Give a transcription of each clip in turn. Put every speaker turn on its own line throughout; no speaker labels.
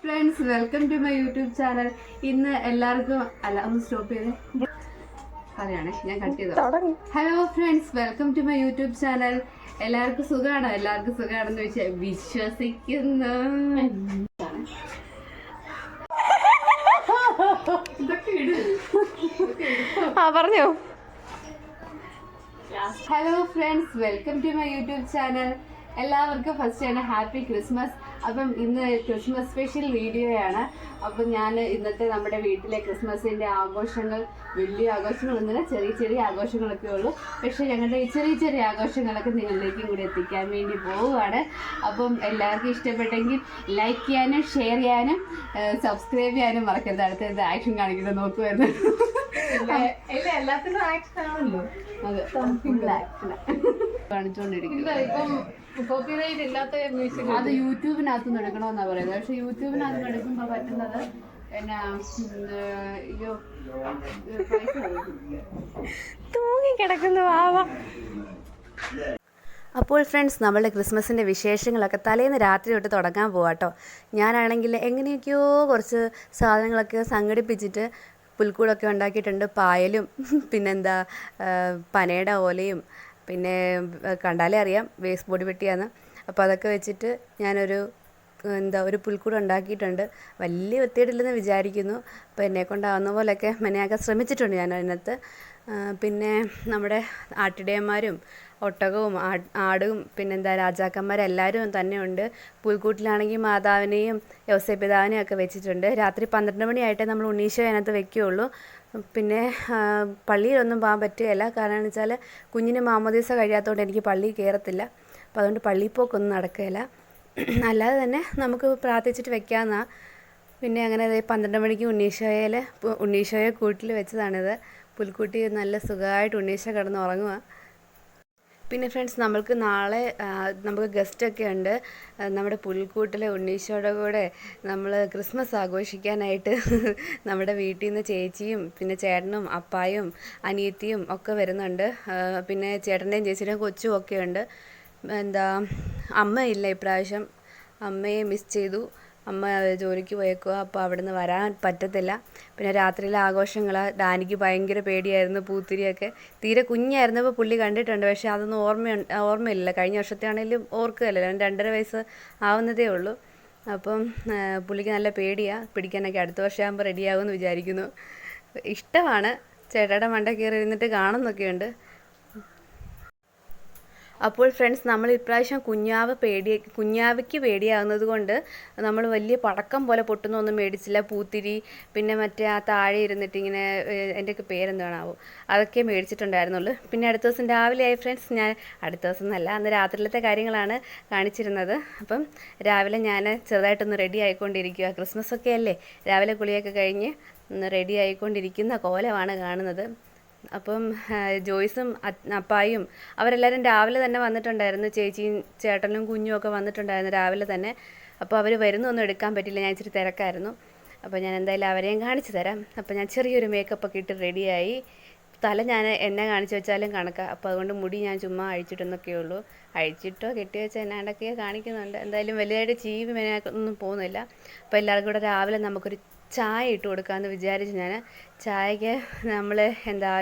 Friends welcome to my YouTube channel. ഇന്ന് എല്ലാവർക്കും അല്ല ഒന്ന് സ്റ്റോപ്പ് ചെയ്തേ പറയാണേ, ഞാൻ കട്ട് ചെയ്തു. Hello friends, welcome to my YouTube channel. എല്ലാവർക്കും സുഖമാണോ? എല്ലാവർക്കും സുഖമാണെന്ന് വിശ്വസിക്കുന്നു.
പറഞ്ഞോ.
Hello friends, welcome to my YouTube channel. എല്ലാവർക്കും ഫസ്റ്റ് ആണ് ഹാപ്പി ക്രിസ്മസ്. അപ്പം ഇന്ന് ക്രിസ്മസ് സ്പെഷ്യൽ വീഡിയോയാണ്. അപ്പം ഞാൻ ഇന്നത്തെ നമ്മുടെ വീട്ടിലെ ക്രിസ്മസിൻ്റെ ആഘോഷങ്ങൾ, വലിയ ആഘോഷങ്ങളൊന്നുമില്ല, ചെറിയ ചെറിയ ആഘോഷങ്ങളൊക്കെ ഉള്ളൂ. പക്ഷേ ഞങ്ങളുടെ ഈ ചെറിയ ചെറിയ ആഘോഷങ്ങളൊക്കെ നിങ്ങളിലേക്കും കൂടി എത്തിക്കാൻ വേണ്ടി പോവുകയാണ്. അപ്പം എല്ലാവർക്കും ഇഷ്ടപ്പെട്ടെങ്കിൽ ലൈക്ക് ചെയ്യാനും ഷെയർ ചെയ്യാനും സബ്സ്ക്രൈബ് ചെയ്യാനും മറക്കരുത്. അടുത്ത ആക്ഷൻ കാണിക്കുന്നത് നോക്കുമായിരുന്നു.
എല്ലാത്തിനും ആക്ഷൻ ആണല്ലോ.
അതെ, കാണിച്ചുകൊണ്ടിരിക്കുന്നത്.
കോപ്പിറൈറ്റ് ഇല്ലാത്ത മ്യൂസിക്
അത് യൂട്യൂബിനകത്തുനിന്ന് എടുക്കണമെന്നാണ് പറയുന്നത്. പക്ഷെ യൂട്യൂബിനകത്ത് എടുക്കുമ്പോൾ പറ്റുന്നത് എന്നാ
തൂങ്ങിക്കിടക്കുന്നു വാവ.
അപ്പോൾ ഫ്രണ്ട്സ്, നമ്മളുടെ ക്രിസ്മസിൻ്റെ വിശേഷങ്ങളൊക്കെ തലേന്ന് രാത്രി തൊട്ട് തുടങ്ങാൻ പോവാട്ടോ. ഞാനാണെങ്കിൽ എങ്ങനെയൊക്കെയോ കുറച്ച് സാധനങ്ങളൊക്കെ സംഘടിപ്പിച്ചിട്ട് പുൽക്കൂടൊക്കെ ഉണ്ടാക്കിയിട്ടുണ്ട്. പായലും പിന്നെന്താ പനയുടെ ഓലയും പിന്നെ കണ്ടാലേ അറിയാം വേസ്റ്റ് ബോഡി പെട്ടിയാണ്. അപ്പോൾ അതൊക്കെ വെച്ചിട്ട് ഞാനൊരു ഒരു പുൽക്കൂട് ഉണ്ടാക്കിയിട്ടുണ്ട്. വലിയ വൃത്തിയിട്ടില്ലെന്ന് വിചാരിക്കുന്നു. അപ്പോൾ എന്നെക്കൊണ്ടാവുന്ന പോലെയൊക്കെ മെനയാക്കാൻ ശ്രമിച്ചിട്ടുണ്ട് ഞാൻ അതിനകത്ത്. പിന്നെ നമ്മുടെ ആട്ടിടയന്മാരും ഒട്ടകവും ആടും പിന്നെന്താ രാജാക്കന്മാരെല്ലാവരും തന്നെ ഉണ്ട്. പുൽക്കൂട്ടിലാണെങ്കിൽ മാതാവിനെയും യൗസേപ്പിതാവിനെയും ഒക്കെ വെച്ചിട്ടുണ്ട്. രാത്രി 12 മണിയായിട്ടേ നമ്മൾ ഉണ്ണീശോ അതിനകത്ത് വെക്കുകയുള്ളൂ. പിന്നെ പള്ളിയിലൊന്നും പോകാൻ പറ്റുകയില്ല. കാരണം എന്ന് വെച്ചാൽ കുഞ്ഞിന് മാമോദീസ കഴിയാത്തതുകൊണ്ട് എനിക്ക് പള്ളിയിൽ കയറത്തില്ല. അപ്പോൾ അതുകൊണ്ട് പള്ളിയിൽ പോക്കൊന്നും നടക്കുകയില്ല. അല്ലാതെ തന്നെ നമുക്ക് പ്രാർത്ഥിച്ചിട്ട് വെക്കാമെന്നാണ്. പിന്നെ അങ്ങനെ 12 മണിക്ക് ഉണ്ണീശോയെ കൂട്ടിൽ വെച്ചതാണിത്. പുൽക്കൂട്ടി നല്ല സുഖമായിട്ട് ഉണ്ണീശോ കിടന്ന് ഉറങ്ങുക. പിന്നെ ഫ്രണ്ട്സ്, നമുക്ക് ഗസ്റ്റൊക്കെ ഉണ്ട്. നമ്മുടെ പുൽക്കൂട്ടിലെ ഉണ്ണീശോയുടെ കൂടെ നമ്മൾ ക്രിസ്മസ് ആഘോഷിക്കാനായിട്ട് നമ്മുടെ വീട്ടിൽ നിന്ന് ചേച്ചിയും പിന്നെ ചേട്ടനും അപ്പായും അനിയത്തിയും ഒക്കെ വരുന്നുണ്ട്. പിന്നെ ചേട്ടൻ്റെയും ചേച്ചിയുടെയും കൊച്ചും ഒക്കെ ഉണ്ട്. അമ്മയില്ല ഇപ്രാവശ്യം. അമ്മയെ മിസ് ചെയ്തു. അമ്മ ജോലിക്ക് പോയേക്കുക. അപ്പോൾ അവിടെ നിന്ന് വരാൻ പറ്റത്തില്ല. പിന്നെ രാത്രിയിലെ ആഘോഷങ്ങൾ ഡാനിക്ക് ഭയങ്കര പേടിയായിരുന്നു. പൂത്തിരിയൊക്കെ തീരെ കുഞ്ഞായിരുന്നപ്പോൾ പുള്ളി കണ്ടിട്ടുണ്ട്. പക്ഷേ അതൊന്നും ഓർമ്മയില്ല. കഴിഞ്ഞ വർഷത്തെ ആണെങ്കിലും ഓർക്കുകയല്ലോ. 2.5 വയസ്സ് ആവുന്നതേ ഉള്ളൂ. അപ്പം പുള്ളിക്ക് നല്ല പേടിയാണ്. പിടിക്കാനൊക്കെ അടുത്ത വർഷമാകുമ്പോൾ റെഡിയാകുമെന്ന് വിചാരിക്കുന്നു. ഇഷ്ടമാണ്. ചേട്ടയുടെ മണ്ട കയറി ഇരുന്നിട്ട് കാണുന്നൊക്കെയുണ്ട്. അപ്പോൾ ഫ്രണ്ട്സ്, നമ്മൾ ഇപ്രാവശ്യം കുഞ്ഞാവയ്ക്ക് പേടിയാകുന്നത് കൊണ്ട് നമ്മൾ വലിയ പടക്കം പോലെ പൊട്ടുന്നൊന്നും മേടിച്ചില്ല. പൂത്തിരി പിന്നെ മറ്റേ ആ താഴെ ഇരുന്നിട്ട് ഇങ്ങനെ എൻ്റെയൊക്കെ പേരെന്താണാവും അതൊക്കെ മേടിച്ചിട്ടുണ്ടായിരുന്നുള്ളൂ. പിന്നെ അടുത്ത ദിവസം രാവിലെ ആയി ഫ്രണ്ട്സ്. ഞാൻ അടുത്ത ദിവസം എന്നല്ല, അന്ന് രാത്രിയിലത്തെ കാര്യങ്ങളാണ് കാണിച്ചിരുന്നത്. അപ്പം രാവിലെ ഞാൻ ചെറുതായിട്ടൊന്ന് റെഡി ആയിക്കൊണ്ടിരിക്കുക. ക്രിസ്മസ് ഒക്കെ അല്ലേ, രാവിലെ കുളിയൊക്കെ കഴിഞ്ഞ് റെഡി ആയിക്കൊണ്ടിരിക്കുന്ന കോലമാണ് കാണുന്നത്. അപ്പം ജോയ്സും അപ്പായും അവരെല്ലാവരും രാവിലെ തന്നെ വന്നിട്ടുണ്ടായിരുന്നു. ചേച്ചിയും ചേട്ടനും കുഞ്ഞും ഒക്കെ വന്നിട്ടുണ്ടായിരുന്നു രാവിലെ തന്നെ. അപ്പോൾ അവർ വരുന്നൊന്നും എടുക്കാൻ പറ്റില്ല, ഞാൻ ഇച്ചിരി തിരക്കായിരുന്നു. അപ്പോൾ ഞാൻ എന്തായാലും അവരെയും കാണിച്ചു തരാം. അപ്പോൾ ഞാൻ ചെറിയൊരു മേക്കപ്പൊക്കെ ഇട്ട് റെഡിയായി. തല ഞാൻ എന്നെ കാണിച്ചു വെച്ചാലും കണക്കാം. അപ്പോൾ അതുകൊണ്ട് മുടി ഞാൻ ചുമ്മാ അഴിച്ചിട്ടെന്നൊക്കെ ഉള്ളൂ. അഴിച്ചിട്ടോ കെട്ടി വെച്ചോ എന്നാണ്ടൊക്കെയോ കാണിക്കുന്നുണ്ട്. എന്തായാലും വലിയതായിട്ട് ചീവി മെനൊന്നും പോകുന്നില്ല. അപ്പോൾ എല്ലാവർക്കും കൂടെ രാവിലെ നമുക്കൊരു ചായ ഇട്ട് കൊടുക്കാമെന്ന് വിചാരിച്ചു. ഞാൻ ചായക്ക്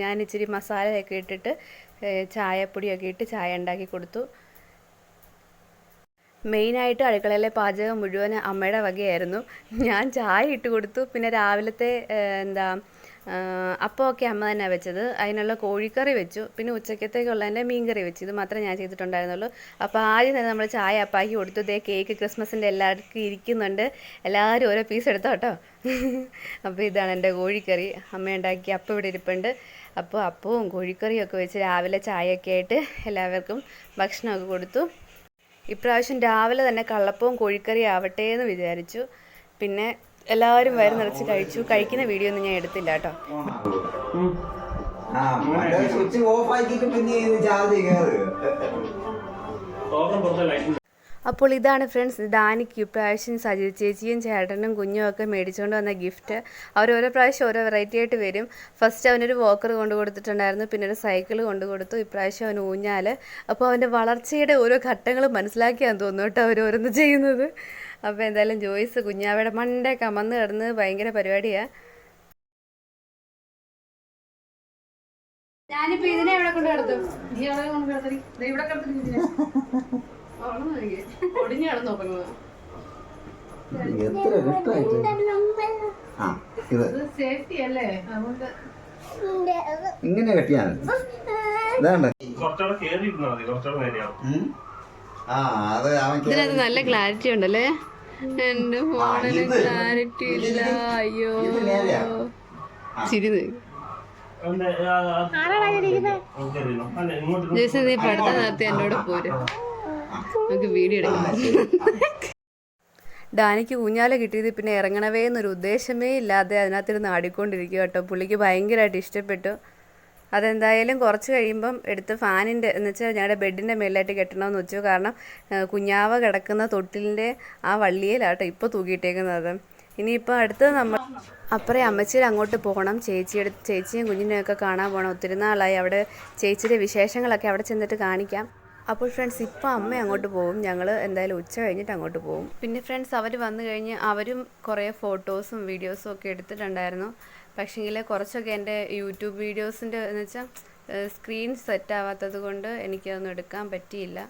ഞാൻ ഇച്ചിരി മസാലയൊക്കെ ഇട്ടിട്ട് ചായപ്പൊടിയൊക്കെ ഇട്ട് ചായ ഉണ്ടാക്കി കൊടുത്തു. മെയിനായിട്ട് അടുക്കളയിലെ പാചകം മുഴുവൻ അമ്മയുടെ വകയായിരുന്നു. ഞാൻ ചായ ഇട്ട് കൊടുത്തു. പിന്നെ രാവിലത്തെ അപ്പമൊക്കെ അമ്മ തന്നെ വെച്ചത്. അതിനുള്ള കോഴിക്കറി വെച്ചു. പിന്നെ ഉച്ചക്കത്തേക്കുള്ളതിൻ്റെ മീൻകറി വെച്ചു. ഇത് മാത്രമേ ഞാൻ ചെയ്തിട്ടുണ്ടായിരുന്നുള്ളൂ. അപ്പോൾ ആദ്യം തന്നെ നമ്മൾ ചായ അപ്പാക്കി കൊടുത്തു. കേക്ക് ക്രിസ്മസിൻ്റെ എല്ലാവർക്കും ഇരിക്കുന്നുണ്ട്. എല്ലാവരും ഓരോ പീസ് എടുത്തോ കേട്ടോ. അപ്പോൾ ഇതാണ് എൻ്റെ കോഴിക്കറി. അമ്മ ഉണ്ടാക്കി അപ്പം ഇവിടെ ഇരിപ്പുണ്ട്. അപ്പോൾ അപ്പവും കോഴിക്കറിയും ഒക്കെ വെച്ച് രാവിലെ ചായയൊക്കെ ആയിട്ട് എല്ലാവർക്കും ഭക്ഷണമൊക്കെ കൊടുത്തു. ഇപ്രാവശ്യം രാവിലെ തന്നെ കള്ളപ്പവും കോഴിക്കറിയും ആവട്ടെ എന്ന് വിചാരിച്ചു. പിന്നെ എല്ലാവരും വയറ് നിറച്ച് കഴിച്ചു. കഴിക്കുന്ന വീഡിയോ ഒന്നും ഞാൻ എടുത്തില്ല കേട്ടോ. അപ്പോൾ ഇതാണ് ഫ്രണ്ട്സ് ഡാനിക്ക് ഇപ്രാവശ്യം സജി ചേച്ചിയും ചേട്ടനും കുഞ്ഞും ഒക്കെ മേടിച്ചുകൊണ്ട് വന്ന ഗിഫ്റ്റ്. അവർ ഓരോ പ്രാവശ്യം ഓരോ വെറൈറ്റി ആയിട്ട് വരും. ഫസ്റ്റ് അവനൊരു വോക്കർ കൊണ്ടു കൊടുത്തിട്ടുണ്ടായിരുന്നു, പിന്നെ ഒരു സൈക്കിൾ കൊണ്ടു കൊടുത്തു. ഇപ്രാവശ്യം അവന് ഊഞ്ഞാൽ. അപ്പോൾ അവൻ്റെ വളർച്ചയുടെ ഓരോ ഘട്ടങ്ങളും മനസ്സിലാക്കിയാന്ന് തോന്നുന്നു കേട്ടോ അവരോരോന്ന് ചെയ്യുന്നത്. അപ്പോൾ എന്തായാലും ജോയ്സ് കുഞ്ഞാവയുടെ മണ്ടേ കമന്ന് കിടന്ന് ഭയങ്കര പരിപാടിയാണ്.
ഞാനിപ്പോ ഇതിനെ എവിടെ കൊണ്ട് കിടത്തും? നീ എവിടെ കൊണ്ട് കിടത്തി? ഇവിടെ കിടത്തി ഒടിഞ്ഞു കിടന്നു. സേഫ്റ്റി അല്ലേ, അതുകൊണ്ട്
ഇങ്ങനെ കെട്ടിയാൽ
ഇതിനകത്ത് നല്ല ക്ലാരിറ്റി ഉണ്ടല്ലേ. എന്റെ ഫോണിന് ക്ലാരിറ്റി ഇല്ല. അയ്യോ ചിരി ജേസി നീ പഠിത്തം നടത്തി എന്നോട് പോരും, നമുക്ക് വീഡിയോ എടുക്കാം. ഡാനിക്ക് ഊഞ്ഞാല കിട്ടിയത് പിന്നെ ഇറങ്ങണവേ എന്നൊരു ഉദ്ദേശമേ ഇല്ലാതെ അതിനകത്തിരുന്ന് ആടിക്കൊണ്ടിരിക്കുക കേട്ടോ. പുള്ളിക്ക് ഭയങ്കരമായിട്ട് ഇഷ്ടപ്പെട്ടു. അതെന്തായാലും കുറച്ച് കഴിയുമ്പം എടുത്ത് ഫാനിൻ്റെ എന്ന് വെച്ചാൽ ഞങ്ങളുടെ ബെഡിൻ്റെ മേലിലായിട്ട് കെട്ടണമെന്ന് വെച്ചു. കാരണം കുഞ്ഞാവ കിടക്കുന്ന തൊട്ടിലിൻ്റെ ആ വള്ളിയിലാട്ടോ ഇപ്പോൾ തൂക്കിയിട്ടേക്കുന്നത്. ഇനിയിപ്പോൾ അടുത്തത് നമ്മൾ അപ്പുറം അമ്മച്ചിയുടെ അങ്ങോട്ട് പോകണം. ചേച്ചിയും കുഞ്ഞിനെയൊക്കെ കാണാൻ പോകണം. ഒത്തിരി നാളായി. അവിടെ ചേച്ചിയുടെ വിശേഷങ്ങളൊക്കെ അവിടെ ചെന്നിട്ട് കാണിക്കാം. അപ്പോൾ ഫ്രണ്ട്സ് ഇപ്പോൾ അമ്മ അങ്ങോട്ട് പോകും. ഞങ്ങൾ എന്തായാലും ഉച്ച കഴിഞ്ഞിട്ട് അങ്ങോട്ട് പോകും. പിന്നെ ഫ്രണ്ട്സ് അവർ വന്നു കഴിഞ്ഞ് അവരും കുറേ ഫോട്ടോസും വീഡിയോസും ഒക്കെ എടുത്തിട്ടുണ്ടായിരുന്നു. പക്ഷേങ്കിൽ കുറച്ചൊക്കെ എൻ്റെ യൂട്യൂബ് വീഡിയോസിൻ്റെ എന്ന് വെച്ചാൽ സ്ക്രീൻ സെറ്റ് ആവാത്തത് കൊണ്ട് എനിക്കതൊന്നും എടുക്കാൻ പറ്റിയില്ല.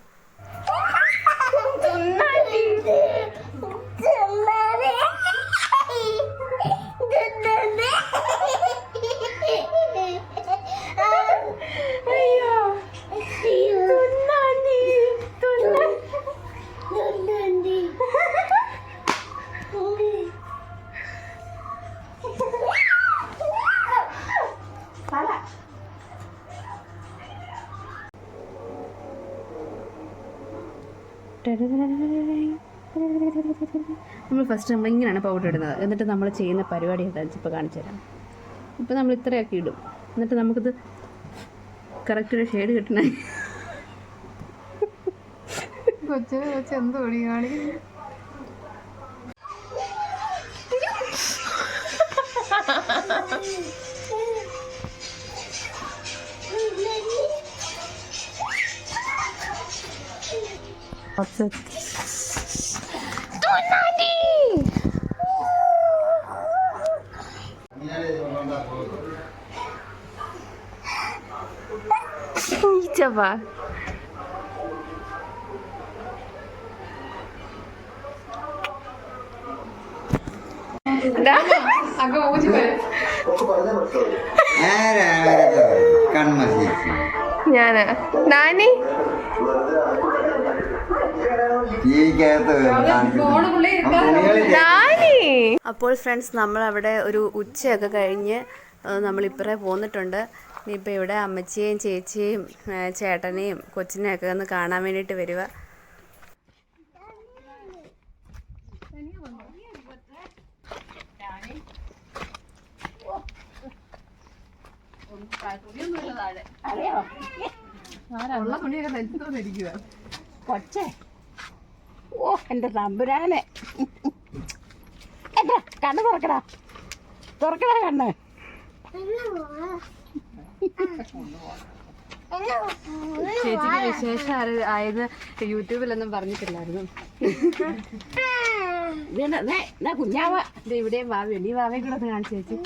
നമ്മൾ ഫസ്റ്റ് ഇങ്ങനെയാണ് പൗഡർ ഇടുന്നത്. എന്നിട്ട് നമ്മൾ ചെയ്യുന്ന പരിപാടി എന്താണെന്ന് ഇപ്പോൾ കാണിച്ചു തരാം. ഇപ്പോൾ നമ്മൾ ഇത്രയൊക്കെ ഇടും. എന്നിട്ട് നമുക്കിത് കറക്റ്റ് ഒരു ഷെയ്ഡ് കിട്ടണേ.
എന്തോ കാണിക്കുന്നു.
ചപ്പാ
ഞാന് നാനി
അപ്പോൾ ഫ്രണ്ട്സ് നമ്മളവിടെ ഒരു ഉച്ചയൊക്കെ കഴിഞ്ഞ് നമ്മളിപ്പറേ പോന്നിട്ടുണ്ട്. ഇനിയിപ്പോൾ ഇവിടെ അമ്മച്ചിയെയും ചേച്ചിയെയും ചേട്ടനെയും കൊച്ചിനെയൊക്കെ ഒന്ന് കാണാൻ വേണ്ടിയിട്ട് വരിക.
കൊച്ചേ, ഓ എന്റെ തമ്പുരാനെ, എന്താ കണ്ണ് തുറക്കടാ, തുറക്കടാ കണ്ണ്.
ചേച്ചിക്ക് വിശേഷം ആയത് യൂട്യൂബിലൊന്നും പറഞ്ഞിട്ടില്ലായിരുന്നു.
കുഞ്ഞാവ
ഇവിടെയും വാവ ഈ വാവയെ കൂടെ ഒന്ന് കാണിച്ചു ചേച്ചി.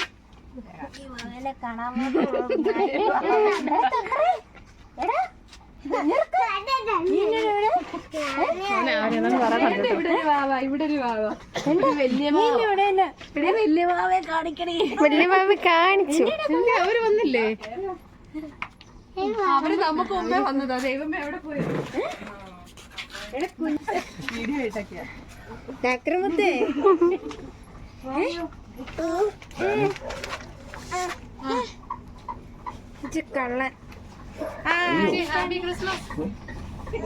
കാണിച്ചു.
അവര് വന്നില്ലേ? അവര് നമുക്ക് മുമ്പേ വന്നതാ. ദൈവമേ എവിടെ പോയി? വീഡിയോ ആയിട്ടൊക്കെയാ
ചക്രമുത്തേ കള്ളൻ.
Happy Christmas.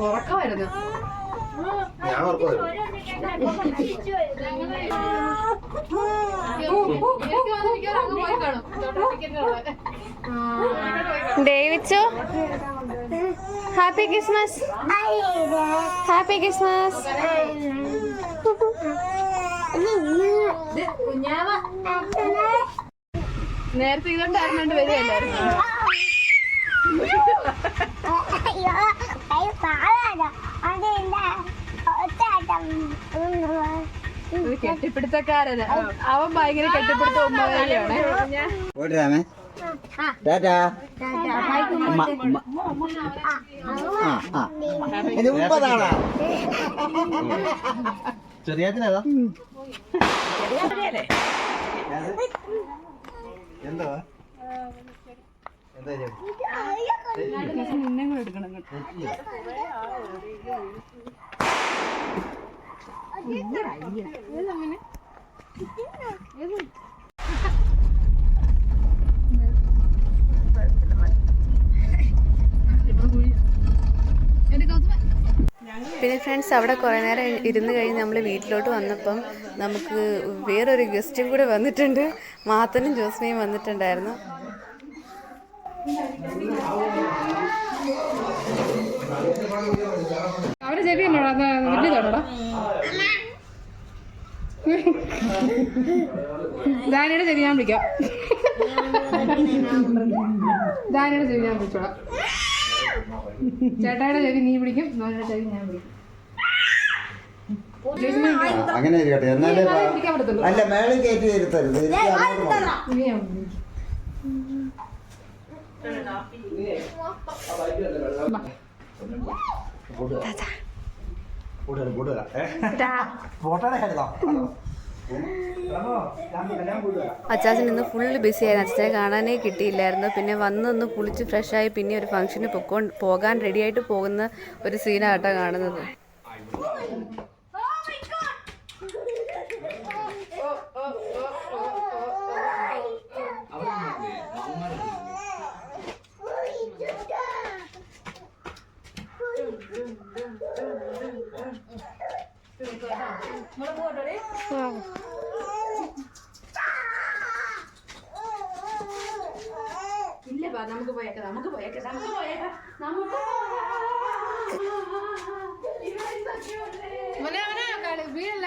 ഉറക്കമായിരുന്നു.
ഡേവിച്ചോ ഹാപ്പി ക്രിസ്മസ്. Happy Christmas.
നേരത്തെ ഇതുകൊണ്ടായിരുന്നോണ്ട് വരുമല്ലായിരുന്നു.
അയ്യോ പാടാ.
ഒരു കെട്ടിപ്പിടുത്തക്കാരന് അവൻ ഭയങ്കര കെട്ടിപ്പിടുത്ത ഉമ്മയാണ്.
പോട്ടെ രാമേ. ടാറ്റാ. ഇത് 30 ചെറിയാത്തിനേതാ എന്താ എന്താ
നിന്നെ കൂടെ എടുക്കണം.
പിന്നെ ഫ്രണ്ട്സ് അവിടെ കുറേ നേരം ഇരുന്ന് കഴിഞ്ഞ് നമ്മൾ വീട്ടിലോട്ട് വന്നപ്പം നമുക്ക് വേറൊരു ഗസ്റ്റും കൂടെ വന്നിട്ടുണ്ട്. മാത്തനും ജോസ്മിയും വന്നിട്ടുണ്ടായിരുന്നു.
അവരെ ചെവി വലിയതാണോടാ. ദാനിയുടെ ചെവി ഞാൻ വിളിക്കാം. ദാനിയുടെ ചെവി ഞാൻ വിളിച്ചോളാം. ചേട്ടായുടെ ചെവി നീ പിടിക്കും, മോനുടെ ചെവി ഞാൻ പിടിക്കും.
അങ്ങനെ ഇരിക്കട്ടെ. എന്നാലേ
പിടിക്കാൻ പറ്റത്തുള്ളൂ.
അല്ല മേളിൽ കയറ്റി ഇരുത്തരുത്.
നീ ഞാൻ പിടിക്കും.
അച്ചാച്ചൻ ഇന്ന് ഫുള്ള് ബിസിയായിരുന്നു. അച്ഛനെ കാണാനേ കിട്ടിയില്ലായിരുന്നു. പിന്നെ വന്നൊന്ന് കുളിച്ച് ഫ്രഷായി പിന്നെ ഒരു ഫംഗ്ഷന് പോകാൻ റെഡിയായിട്ട് പോകുന്ന ഒരു സീനാട്ടോ കാണുന്നത്.
ഇല്ല, നമുക്ക് പോയേക്കാം, നമുക്ക് പോയേക്കാം, നമുക്ക് പോയേക്കാം, നമുക്ക് വീഴല്ല.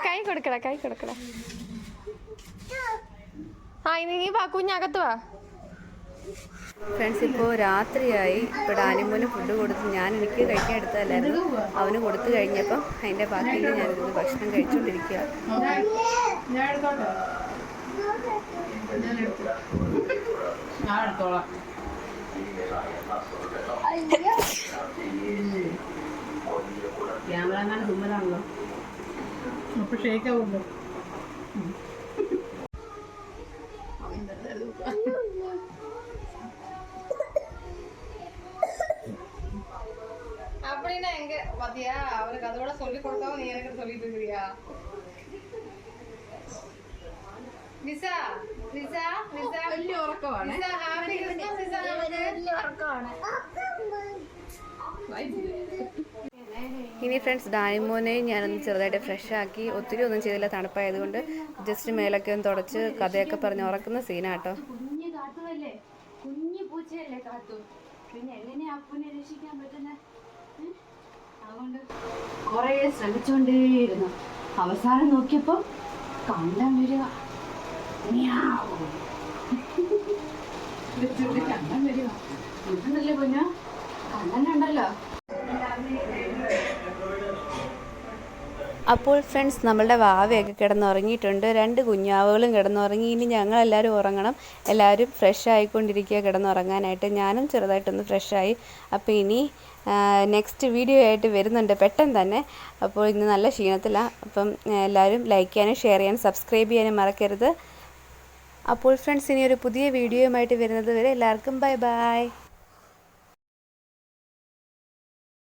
കൈ കൊടുക്കടാ, കൈ കൊടുക്കടാ. ആ ഇനി നീ വാ, കുഞ്ഞകത്ത് വാ.
ഫ്രണ്ട്സ്, ഇപ്പോൾ രാത്രിയായി. ഇപ്പോൾ ഡാനിമോന് ഫുഡ് കൊടുത്ത് എനിക്ക് കഴിക്കാൻ എടുത്തതല്ലായിരുന്നു. അവന് കൊടുത്തു കഴിഞ്ഞപ്പം അതിൻ്റെ ബാക്കിയിൽ ഞാനിരുന്ന് ഭക്ഷണം കഴിച്ചുകൊണ്ടിരിക്കുക.
ഞാൻ എടുത്തോളാം. ക്യാമറമാൻ സുന്ദരാണല്ലോ, അപ്പൊ ഷേക്കാവുമല്ലോ. அப்படின்னா எங்க பாத்தியா, அவருக்கு அதோட சொல்லி கொடுத்தாவும் நீ எனக்கு சொல்லிட்டு இருக்கிறியா? നിസാ നിസാ നിസാ വലിയ ഉറക്കമാണ്. നിസാ ഹാപ്പി ക്രിസ്മസ്. നിസാ വലിയ ഉറക്കമാണ്.
ഇനി ഫ്രണ്ട്സ്, ഡാനിമോനെ ഞാനൊന്ന് ചെറുതായിട്ട് ഫ്രഷാക്കി. ഒത്തിരി ഒന്നും ചെയ്തില്ല, തണുപ്പായതുകൊണ്ട് ജസ്റ്റ് മേലൊക്കെ ഒന്ന് തുടച്ച് കഥയൊക്കെ പറഞ്ഞ് ഉറക്കുന്ന സീനാട്ടോ.
കുഞ്ഞു കാത്തുവല്ലേ, കുഞ്ഞു പൂച്ചയല്ലേ കാത്തു, പിന്നെ എങ്ങനെയാ അപ്പുനെ രക്ഷിക്കാൻ പറ്റുന്നത്? അതുകൊണ്ട് കുറേ ശ്രമിച്ചുകൊണ്ടേയിരുന്നു. അവസാനം നോക്കിയപ്പോ കണ്ടം വരിക, കണ്ടം വരിക. ഇതുണ്ടല്ലോ കുഞ്ഞ, കണ്ടനുണ്ടല്ലോ.
അപ്പോൾ ഫ്രണ്ട്സ്, നമ്മളുടെ വാവയൊക്കെ കിടന്നുറങ്ങിയിട്ടുണ്ട്. 2 കുഞ്ഞാവുകളും കിടന്നുറങ്ങി. ഇനി ഞങ്ങളെല്ലാവരും ഉറങ്ങണം. എല്ലാവരും ഫ്രഷ് ആയിക്കൊണ്ടിരിക്കുക കിടന്നുറങ്ങാനായിട്ട്. ഞാനും ചെറുതായിട്ടൊന്ന് ഫ്രഷായി. അപ്പോൾ ഇനി നെക്സ്റ്റ് വീഡിയോ ആയിട്ട് വരുന്നുണ്ട് പെട്ടെന്ന് തന്നെ. അപ്പോൾ ഇന്ന് നല്ല ക്ഷീണത്തിലാണ്. അപ്പം എല്ലാവരും ലൈക്ക് ചെയ്യാനും ഷെയർ ചെയ്യാനും സബ്സ്ക്രൈബ് ചെയ്യാനും മറക്കരുത്. അപ്പോൾ ഫ്രണ്ട്സ്, ഇനി ഒരു പുതിയ വീഡിയോയുമായിട്ട് വരുന്നത് വരെ എല്ലാവർക്കും ബൈ ബൈ.